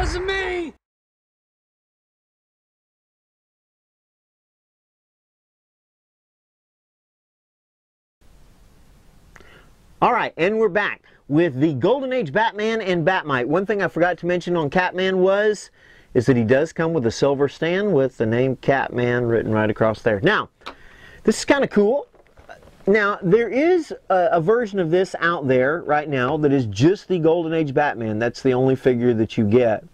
Wasn't me! All right, and we're back with the Golden Age Batman and Bat-Mite. One thing I forgot to mention on Catman is that he does come with a silver stand with the name Catman written right across there. Now, this is kind of cool. Now, there is a version of this out there right now that is just the Golden Age Batman. That's the only figure that you get.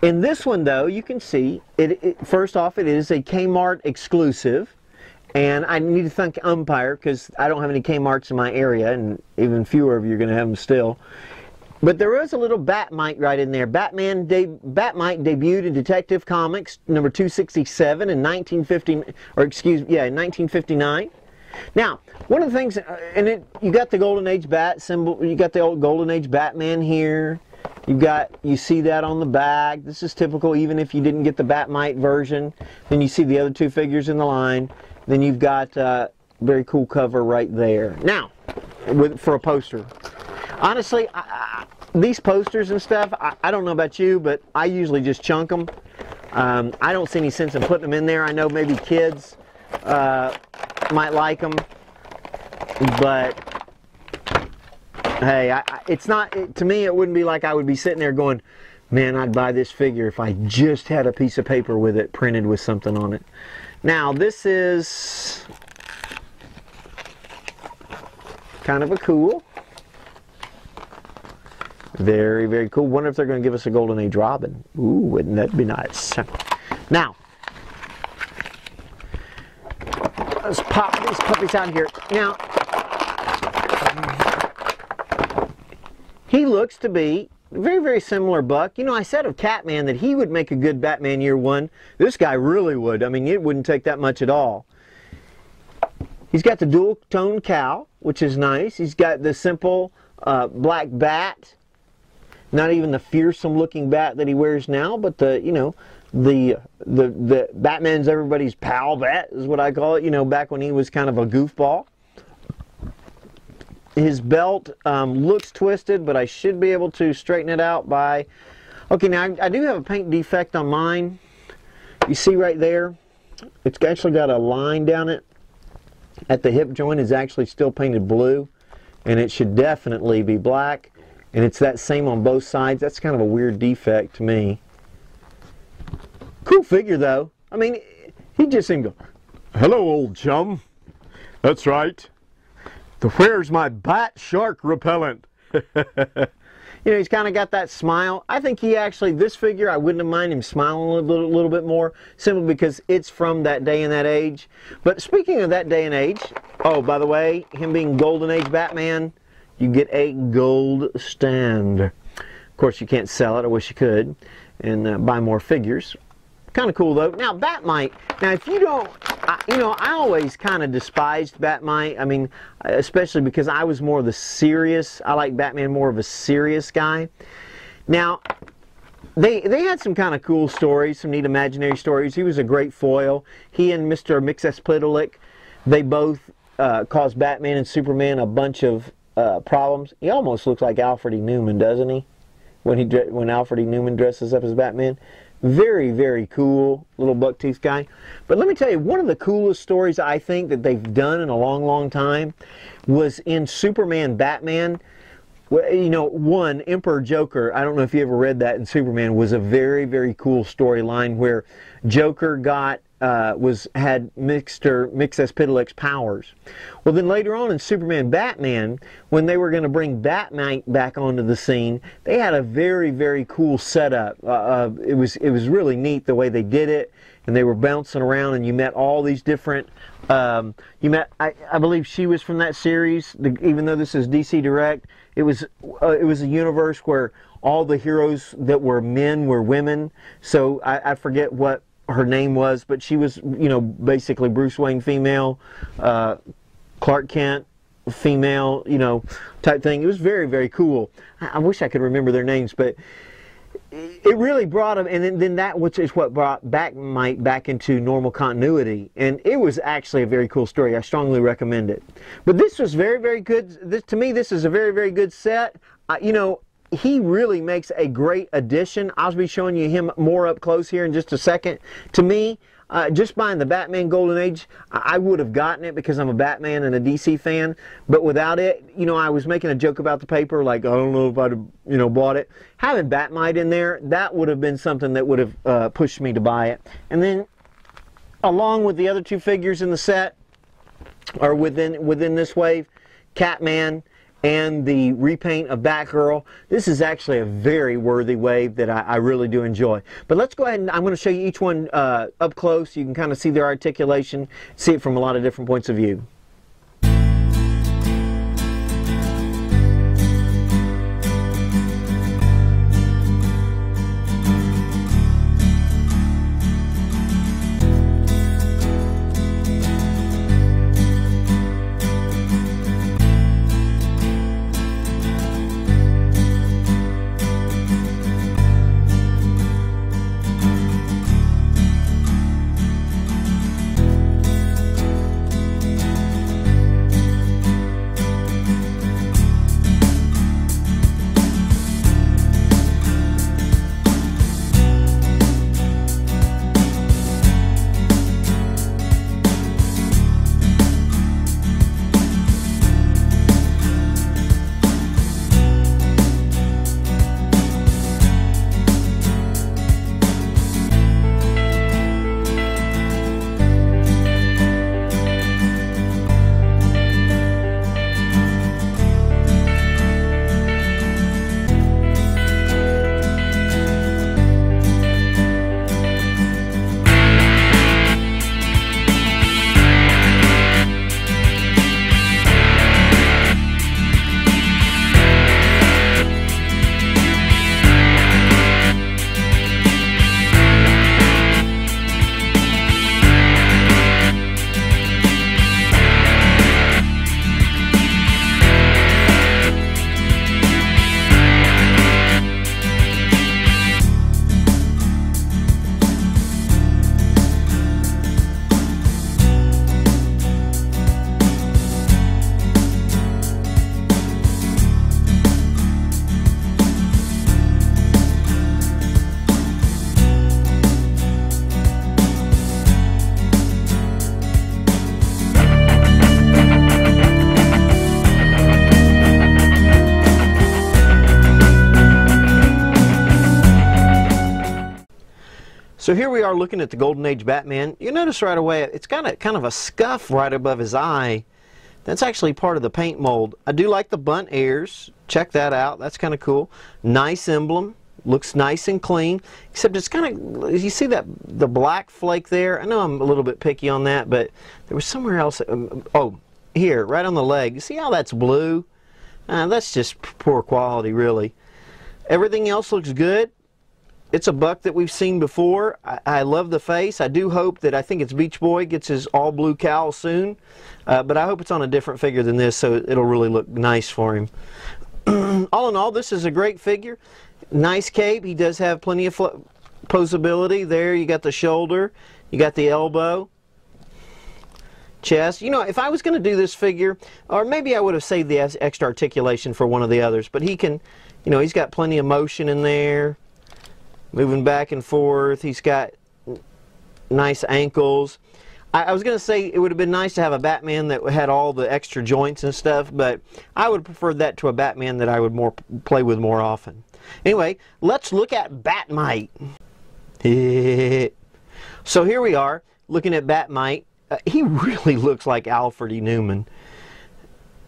In this one, though, you can see, first off, it is a Kmart exclusive. And I need to thank Umpire because I don't have any Kmarts in my area, and even fewer of you are going to have them still. But there is a little Bat-Mite right in there. Bat-Mite debuted in Detective Comics number 267 in 1959. Now, one of the things, you got the Golden Age Bat symbol. You got the old Golden Age Batman here. You see that on the back. This is typical, even if you didn't get the Bat-Mite version. Then you see the other two figures in the line. Then you've got a very cool cover right there. Now, for a poster. Honestly, these posters and stuff, I don't know about you, but I usually just chunk them. I don't see any sense in putting them in there. I know maybe kids might like them, but hey, it's not, to me, it wouldn't be like I would be sitting there going, man, I'd buy this figure if I just had a piece of paper with it printed with something on it. Now, this is kind of a cool, very, very cool. Wonder if they're going to give us a Golden Age Robin. Ooh, wouldn't that be nice? Now, let's pop these puppies out here. Now, he looks to be very, very similar buck. You know, I said of Catman that he would make a good Batman year one. This guy really would. I mean, it wouldn't take that much at all. He's got the dual tone cowl, which is nice. He's got the simple black bat. Not even the fearsome looking bat that he wears now, but the, you know, the Batman's everybody's pal bat is what I call it, you know, back when he was kind of a goofball. His belt looks twisted, but I should be able to straighten it out by... Okay, now I do have a paint defect on mine. You see right there, it's actually got a line down it. At the hip joint is actually still painted blue, and it should definitely be black. And it's that same on both sides. That's kind of a weird defect to me. Cool figure, though. I mean, he just seemed to go, hello, old chum. That's right. Where's my bat shark repellent? You know, he's kind of got that smile. I think he actually, this figure, I wouldn't have minded him smiling a little bit more, simply because it's from that day and that age. But speaking of that day and age, oh, by the way, him being Golden Age Batman, you get a gold stand. Of course, you can't sell it. I wish you could. And buy more figures. Kind of cool, though. Now, Bat-Mite. Now, if you don't... you know, I always kind of despised Bat-Mite. I mean, especially because I was more of the serious... I like Batman more of a serious guy. Now, they had some kind of cool stories, some neat imaginary stories. He was a great foil. He and Mr. Mxyzptlk, they both caused Batman and Superman a bunch of problems. He almost looks like Alfred E. Newman, doesn't he? When Alfred E. Newman dresses up as Batman. Very, very cool little buck-tooth guy. But let me tell you, one of the coolest stories I think that they've done in a long, long time was in Superman Batman. You know, one, Emperor Joker, I don't know if you ever read that in Superman, was a very, very cool storyline where Joker had Mr. Mxyzptlk's powers. Well, then later on in Superman Batman, when they were going to bring Bat-Mite back onto the scene, they had a very, very cool setup. It was really neat the way they did it, and they were bouncing around, and you met all these different... I believe she was from that series, even though this is DC Direct. It was a universe where all the heroes that were men were women. So I forget what her name was, but she was, you know, basically Bruce Wayne female, Clark Kent female, you know, type thing. It was very, very cool. I wish I could remember their names, but it really brought them, and then that which is what brought Bat-Mite back into normal continuity, and it was actually a very cool story. I strongly recommend it. But this was very, very good. To me, this is a very, very good set. You know, he really makes a great addition. I'll be showing you him more up close here in just a second. To me, just buying the Batman Golden Age, I would have gotten it because I'm a Batman and a DC fan, but without it, you know, I was making a joke about the paper, like, I don't know if I'd have, you know, bought it. Having Bat-Mite in there, that would have been something that would have pushed me to buy it. And then, along with the other two figures in the set, or within this wave, Catman and the repaint of Batgirl. This is actually a very worthy wave that I really do enjoy. But let's go ahead and I'm going to show you each one up close. You can kind of see their articulation, see it from a lot of different points of view. So here we are looking at the Golden Age Batman. You notice right away it's got kind of a scuff right above his eye. That's actually part of the paint mold. I do like the bunt ears. Check that out. That's kind of cool. Nice emblem. Looks nice and clean. Except it's kind of, you see that the black flake there? I know I'm a little bit picky on that, but there was somewhere else. Oh, here, right on the leg. You see how that's blue? That's just poor quality, really. Everything else looks good. It's a buck that we've seen before. I love the face. I do hope that, I think it's Beach Boy gets his all blue cowl soon, but I hope it's on a different figure than this, so it'll really look nice for him. All in all, this is a great figure. Nice cape. He does have plenty of posability. There, you got the shoulder, you got the elbow, chest. You know, if I was going to do this figure, or maybe I would have saved the extra articulation for one of the others, but he can, you know, he's got plenty of motion in there. Moving back and forth. He's got nice ankles. I was going to say it would have been nice to have a Batman that had all the extra joints and stuff, but I would prefer that to a Batman that I would play with more often. Anyway, let's look at Bat-Mite. So here we are looking at Bat-Mite. He really looks like Alfred E. Newman.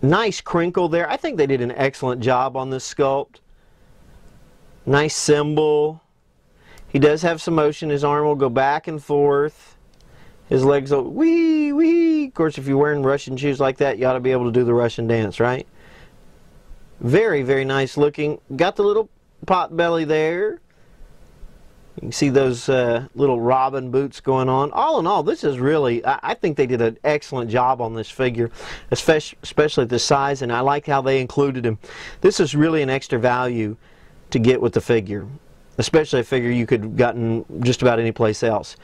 Nice crinkle there. I think they did an excellent job on this sculpt. Nice symbol. He does have some motion. His arm will go back and forth. His legs will wee, wee. Of course, if you're wearing Russian shoes like that, you ought to be able to do the Russian dance, right? Very, very nice looking. Got the little pot belly there. You can see those little robin boots going on. All in all, this is really, I think they did an excellent job on this figure, especially at the size, and I like how they included him. This is really an extra value to get with the figure, especially a figure you could have gotten just about any place else.